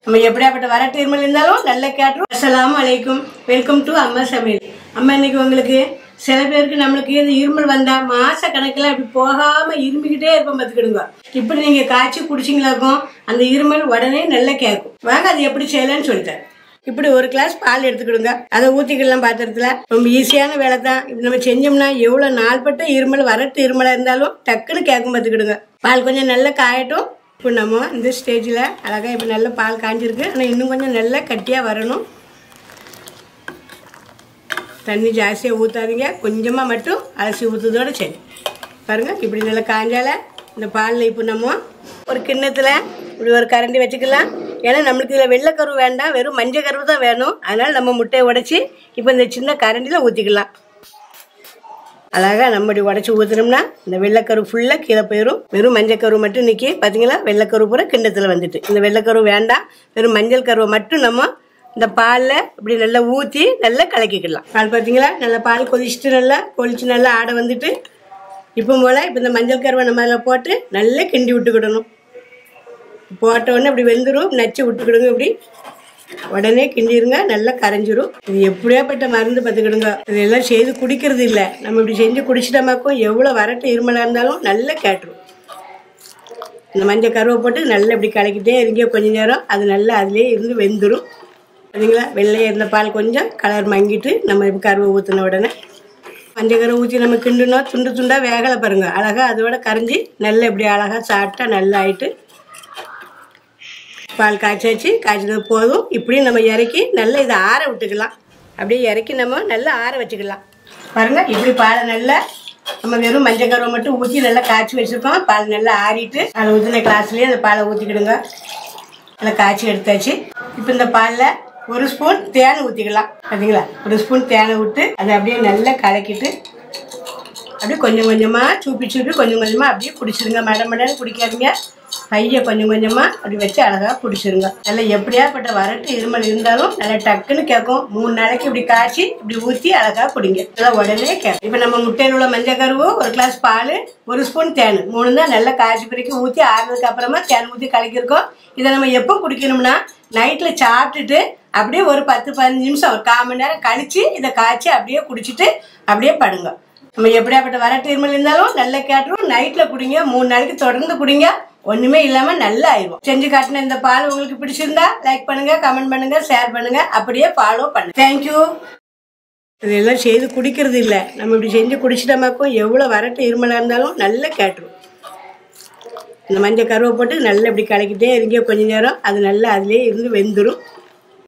நம்ம எப்படியாப்பட்ட வரட்டு இருமல் இருந்தாலும் நல்லா கேட்டுரும். அஸ்ஸலாமு அலைக்கும், வெல்கம் டு அம்மா சமையல். அம்மா இன்னைக்கு உங்களுக்கு சில பேருக்கு நம்மளுக்கு இந்த இருமல் வந்தா மாச கணக்கில் அப்படி போகாம இருமிக்கிட்டே இருப்போம் பார்த்துக்கிடுங்க. இப்படி நீங்க காய்ச்சி குடிச்சிங்களாக்கும் அந்த இருமல் உடனே நல்லா கேட்கும். வாங்க அது எப்படி செய்யலான்னு சொல்லிட்டேன். இப்படி ஒரு கிளாஸ் பால் எடுத்துக்கிடுங்க, அதை ஊற்றிக்கலாம் பாத்திரத்தில். ரொம்ப ஈஸியான வேலை தான். இப்படி நம்ம செஞ்சோம்னா எவ்வளோ நாள்பட்ட இருமல் வரட்டு இருமலாக இருந்தாலும் டக்குன்னு கேட்கும் பார்த்துக்கிடுங்க. பால் கொஞ்சம் நல்லா காயட்டும். இப்போ நம்ம இந்த ஸ்டேஜில் அழகாக இப்போ நல்லா பால் காய்ஞ்சிருக்கு, ஆனால் இன்னும் கொஞ்சம் நல்லா கட்டியாக வரணும். தண்ணி ஜாஸ்தியாக ஊற்றாதீங்க, கொஞ்சமாக மட்டும் அலசி ஊற்றுறதோட சரி. பாருங்கள் இப்படி நல்லா காய்ஞ்சால இந்த பாலில் இப்போ நம்ம ஒரு கிண்ணத்தில் இப்படி ஒரு கரண்டி வச்சுக்கலாம். ஏன்னா நம்மளுக்கு இதில் வெள்ளைக்கருவு வேண்டாம், வெறும் மஞ்சள் கருவு தான் வேணும். அதனால் நம்ம முட்டையை உடைச்சி இப்போ இந்த சின்ன கரண்டியில் ஊற்றிக்கலாம். அழகாக நம்ம இப்படி உடச்சி ஊற்றுனோம்னா இந்த வெள்ளைக்கரு ஃபுல்லாக கீழே போயிடும். வெறும் மஞ்சள் கருவு மட்டும் நிற்கி பார்த்தீங்களா, வெள்ளைக்கரு பூரா கிண்ணத்தில் வந்துட்டு. இந்த வெள்ளைக்கரு வேண்டாம், வெறும் மஞ்சள் கருவை மட்டும் நம்ம இந்த பாலில் இப்படி நல்லா ஊற்றி நல்லா கலக்கிக்கலாம். பால் பார்த்தீங்களா, நல்லா பால் கொதிச்சுட்டு நல்லா கொதிச்சு நல்லா ஆடை வந்துட்டு இப்போ போல் இப்போ இந்த மஞ்சள் கருவை நம்ம அதில் போட்டு நல்லா கிண்டி விட்டுக்கிடணும். போட்டோடனே இப்படி வெந்துடும், நச்சு விட்டுக்கிடுங்க. இப்படி உடனே கிண்டிருங்க, நல்லா கரைஞ்சிரும். இது எப்படியாப்பட்ட மருந்து பார்த்துக்கிடுங்க. இதெல்லாம் செய்து குடிக்கிறது இல்லை, நம்ம இப்படி செஞ்சு குடிச்சிட்டோமாக்கும் எவ்வளோ வரட்டு இருமலாக இருந்தாலும் நல்லா கேட்டுரும். இந்த மஞ்சள் கருவை போட்டு நல்லா இப்படி கலக்கிட்டே இருங்க கொஞ்ச நேரம். அது நல்லா அதுலேயே இருந்து வெந்துடும். சரிங்களா, வெள்ளையாக இருந்த பால் கொஞ்சம் கலர் மங்கிட்டு நம்ம இப்போ கருவை ஊற்றின உடனே மஞ்சள் கருவை ஊற்றி நம்ம கிண்டுனோம். துண்டு துண்டாக வேகலை பாருங்கள், அழகாக அதோட கரைஞ்சி நல்லா இப்படி அழகாக சாப்பிட்டா நல்லா ஆயிட்டு. பால் காய்ச்சாச்சு, காய்ச்சது போதும். இப்படி நம்ம இறக்கி நல்லா இதை ஆற விட்டுக்கலாம். அப்படியே இறக்கி நம்ம நல்லா ஆற வச்சுக்கலாம். பாருங்கள் இப்படி பாலை நல்லா நம்ம வெறும் மஞ்சள் கருவை மட்டும் ஊற்றி நல்லா காய்ச்சி வச்சுருக்கோம். பால் நல்லா ஆறிட்டு அதை ஊற்றின கிளாஸ்லேயே அந்த பாலை ஊற்றிக்கிடுங்க. நல்லா காய்ச்சி எடுத்தாச்சு. இப்போ இந்த பாலில் ஒரு ஸ்பூன் தேனை ஊற்றிக்கலாம். பார்த்தீங்களா, ஒரு ஸ்பூன் தேனை விட்டு அதை அப்படியே நல்லா கலக்கிட்டு அப்படியே கொஞ்சம் கொஞ்சமாக சூப்பி கொஞ்சம் கொஞ்சமாக அப்படியே குடிச்சிருங்க. மடன்னு குடிக்காதீங்க, கையை கொஞ்சம் கொஞ்சமாக அப்படி வச்சு அழகாக குடிச்சிருங்க. நல்லா எப்படியாப்பட்ட வரட்டு இருமல் இருந்தாலும் நல்லா டக்குன்னு கேட்கும். 3 நாளைக்கு இப்படி காய்ச்சி இப்படி ஊற்றி அழகாக குடிங்க, நல்லா உடனே கேட்கும். இப்போ நம்ம முட்டையில் உள்ள மஞ்சள் கருவு, ஒரு கிளாஸ் பால், ஒரு ஸ்பூன் தேன், 3 தான் நல்லா காய்ச்சி பிறகு ஊற்றி ஆறுனதுக்கு அப்புறமா தேன் ஊற்றி கலக்கிருக்கோம். இதை நம்ம எப்போ குடிக்கணும்னா நைட்டில் சாப்பிட்டுட்டு அப்படியே ஒரு 10-15 நிமிஷம், ஒரு 1/4 மணி நேரம் கழிச்சு இதை காய்ச்சி அப்படியே குடிச்சிட்டு அப்படியே படுங்க. நம்ம எப்படியாப்பட்ட வரட்டு இருமல் இருந்தாலும் நல்லா கேட்டுரும். நைட்டில் குடிங்க, 3 நாளைக்கு தொடர்ந்து குடிங்க, ஒண்ணுமே இல்லாம நல்லா ஆயிடும். செஞ்சு காட்டின இந்த பால் உங்களுக்கு பிடிச்சிருந்தா லைக் பண்ணுங்க, கமெண்ட் பண்ணுங்க, ஷேர் பண்ணுங்க, அப்படியே ஃபாலோ பண்ணுங்க. தேங்க்யூ. இதெல்லாம் செய்து குடிக்கிறது இல்லை, நம்ம இப்படி செஞ்சு குடிச்சிட்டோமாக்கும் எவ்வளோ வரட்டு இருமலாக இருந்தாலும் நல்லா கேட்டுரும். இந்த மஞ்சள் கருவை போட்டு நல்லா இப்படி கலக்கிட்டே இருங்க கொஞ்ச நேரம். அது நல்லா அதுலேயே இருந்து வெந்துடும்.